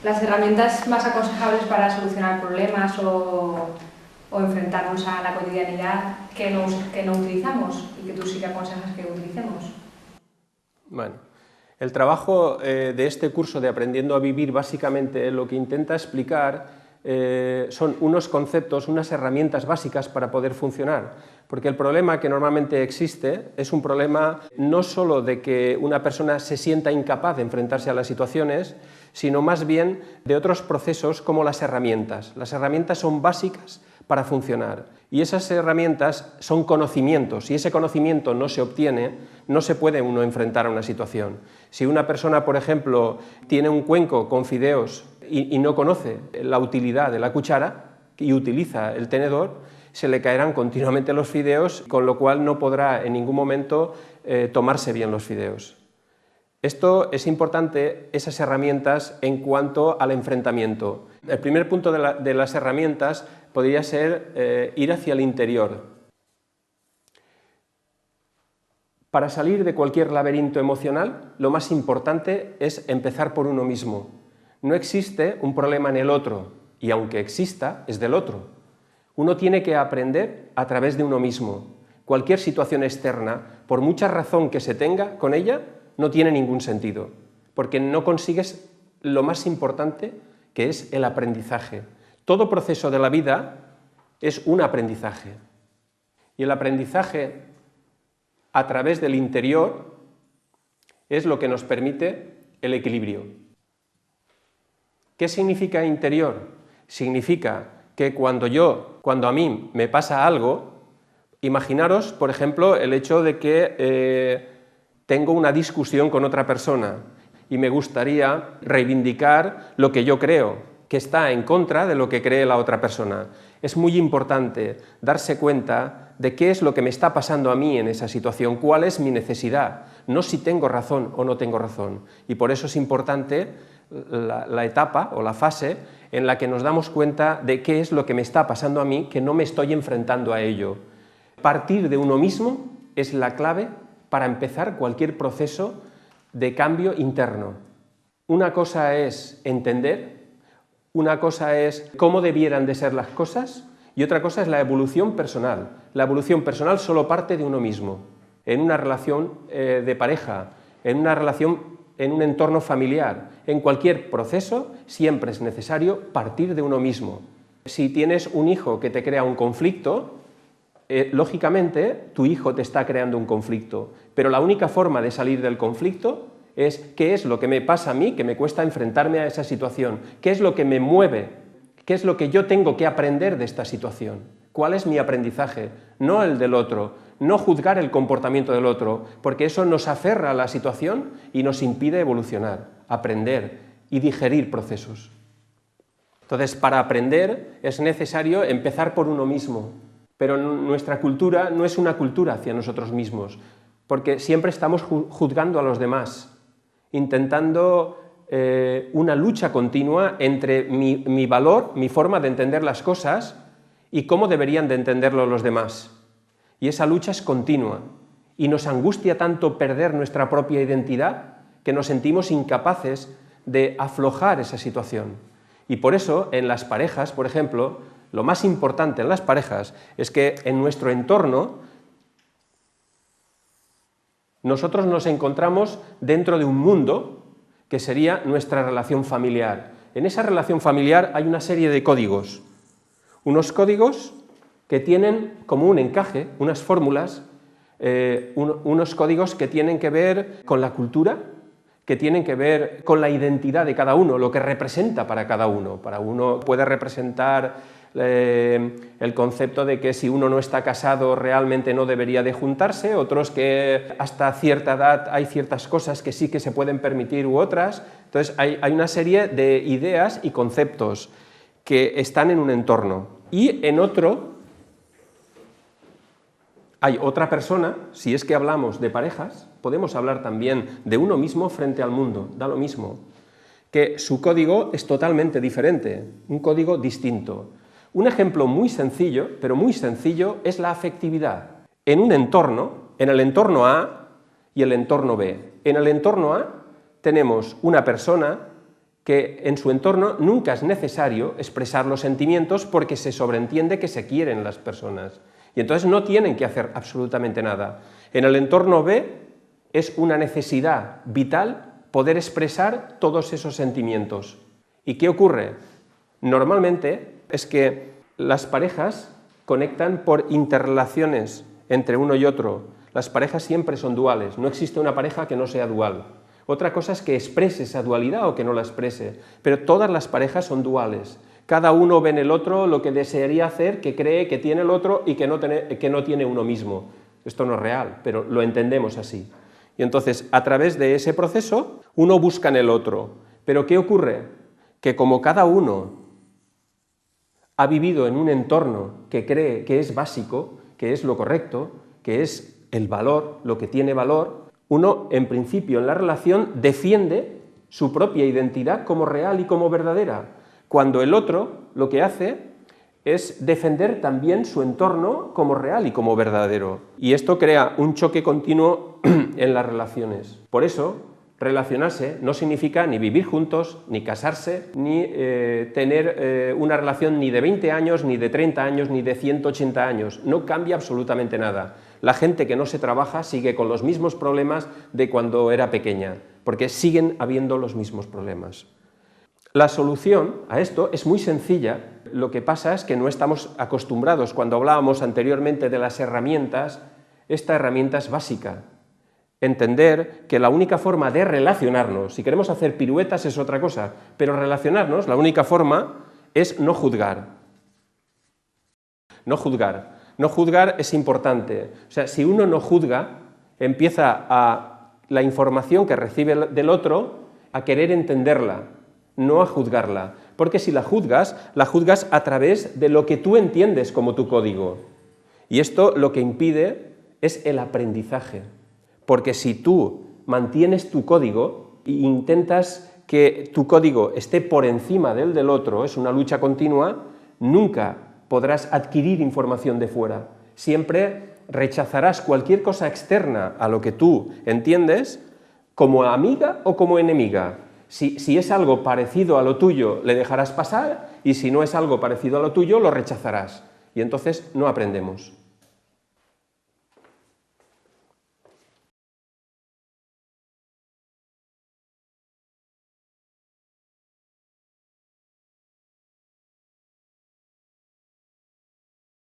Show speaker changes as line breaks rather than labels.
Las herramientas más aconsejables para solucionar problemas o enfrentarnos a la cotidianidad que no utilizamos y que tú sí que aconsejas que utilicemos.
Bueno, el trabajo de este curso de Aprendiendo a Vivir básicamente lo que intenta explicar son unos conceptos, unas herramientas básicas para poder funcionar, porque el problema que normalmente existe es un problema no solo de que una persona se sienta incapaz de enfrentarse a las situaciones, sino más bien de otros procesos como las herramientas. Las herramientas son básicas para funcionar y esas herramientas son conocimientos y ese conocimiento no se obtiene, no se puede uno enfrentar a una situación. Si una persona, por ejemplo, tiene un cuenco con fideos y no conoce la utilidad de la cuchara y utiliza el tenedor, se le caerán continuamente los fideos, con lo cual no podrá en ningún momento tomarse bien los fideos. Esto es importante, esas herramientas, en cuanto al enfrentamiento. El primer punto de las herramientas podría ser ir hacia el interior. Para salir de cualquier laberinto emocional, lo más importante es empezar por uno mismo. No existe un problema en el otro, y aunque exista, es del otro. Uno tiene que aprender a través de uno mismo. Cualquier situación externa, por mucha razón que se tenga con ella, no tiene ningún sentido, porque no consigues lo más importante, que es el aprendizaje. Todo proceso de la vida es un aprendizaje. Y el aprendizaje a través del interior es lo que nos permite el equilibrio. ¿Qué significa interior? Significa que cuando a mí me pasa algo, imaginaros, por ejemplo, el hecho de que tengo una discusión con otra persona y me gustaría reivindicar lo que yo creo, que está en contra de lo que cree la otra persona. Es muy importante darse cuenta de qué es lo que me está pasando a mí en esa situación, cuál es mi necesidad, no si tengo razón o no tengo razón. Y por eso es importante la etapa o la fase en la que nos damos cuenta de qué es lo que me está pasando a mí, que no me estoy enfrentando a ello. Partir de uno mismo es la clave para empezar cualquier proceso de cambio interno. Una cosa es entender, una cosa es cómo debieran de ser las cosas y otra cosa es la evolución personal. La evolución personal solo parte de uno mismo. En una relación de pareja, en una relación en un entorno familiar, en cualquier proceso siempre es necesario partir de uno mismo. Si tienes un hijo que te crea un conflicto, lógicamente tu hijo te está creando un conflicto, pero la única forma de salir del conflicto es qué es lo que me pasa a mí, que me cuesta enfrentarme a esa situación, qué es lo que me mueve, qué es lo que yo tengo que aprender de esta situación, cuál es mi aprendizaje, no el del otro, no juzgar el comportamiento del otro, porque eso nos aferra a la situación y nos impide evolucionar, aprender y digerir procesos. Entonces, para aprender es necesario empezar por uno mismo. Pero nuestra cultura no es una cultura hacia nosotros mismos, porque siempre estamos juzgando a los demás, intentando una lucha continua entre mi valor, mi forma de entender las cosas y cómo deberían de entenderlo los demás. Y esa lucha es continua y nos angustia tanto perder nuestra propia identidad que nos sentimos incapaces de aflojar esa situación. Y por eso en las parejas, por ejemplo, lo más importante en las parejas es que en nuestro entorno nosotros nos encontramos dentro de un mundo que sería nuestra relación familiar. En esa relación familiar hay una serie de códigos, unos códigos que tienen como un encaje, unas fórmulas, unos códigos que tienen que ver con la cultura, que tienen que ver con la identidad de cada uno, lo que representa para cada uno. Para uno puede representar el concepto de que si uno no está casado realmente no debería de juntarse, otros que hasta cierta edad hay ciertas cosas que sí que se pueden permitir u otras. Entonces hay una serie de ideas y conceptos que están en un entorno y en otro hay otra persona. Si es que hablamos de parejas, podemos hablar también de uno mismo frente al mundo, da lo mismo, que su código es totalmente diferente, un código distinto. Un ejemplo muy sencillo, pero muy sencillo, es la afectividad. En un entorno, en el entorno A y el entorno B. En el entorno A tenemos una persona que en su entorno nunca es necesario expresar los sentimientos porque se sobreentiende que se quieren las personas. Y entonces no tienen que hacer absolutamente nada. En el entorno B es una necesidad vital poder expresar todos esos sentimientos. ¿Y qué ocurre? Normalmente es que las parejas conectan por interrelaciones entre uno y otro. Las parejas siempre son duales, no existe una pareja que no sea dual. Otra cosa es que exprese esa dualidad o que no la exprese, pero todas las parejas son duales. Cada uno ve en el otro lo que desearía hacer, que cree que tiene el otro y que no tiene uno mismo. Esto no es real, pero lo entendemos así. Y entonces, a través de ese proceso, uno busca en el otro. Pero ¿qué ocurre? Que como cada uno ha vivido en un entorno que cree que es básico, que es lo correcto, que es el valor, lo que tiene valor, uno, en principio, en la relación, defiende su propia identidad como real y como verdadera, cuando el otro lo que hace es defender también su entorno como real y como verdadero. Y esto crea un choque continuo en las relaciones. Por eso, relacionarse no significa ni vivir juntos, ni casarse, ni tener una relación ni de 20 años, ni de 30 años, ni de 180 años. No cambia absolutamente nada. La gente que no se trabaja sigue con los mismos problemas de cuando era pequeña, porque siguen habiendo los mismos problemas. La solución a esto es muy sencilla. Lo que pasa es que no estamos acostumbrados. Cuando hablábamos anteriormente de las herramientas, esta herramienta es básica. Entender que la única forma de relacionarnos, si queremos hacer piruetas es otra cosa, pero relacionarnos, la única forma es no juzgar. No juzgar. No juzgar es importante. O sea, si uno no juzga, empieza la información que recibe del otro a querer entenderla, no a juzgarla. Porque si la juzgas a través de lo que tú entiendes como tu código. Y esto lo que impide es el aprendizaje. Porque si tú mantienes tu código e intentas que tu código esté por encima del otro, es una lucha continua, nunca podrás adquirir información de fuera. Siempre rechazarás cualquier cosa externa a lo que tú entiendes como amiga o como enemiga. Si es algo parecido a lo tuyo, le dejarás pasar, y si no es algo parecido a lo tuyo, lo rechazarás. Y entonces no aprendemos.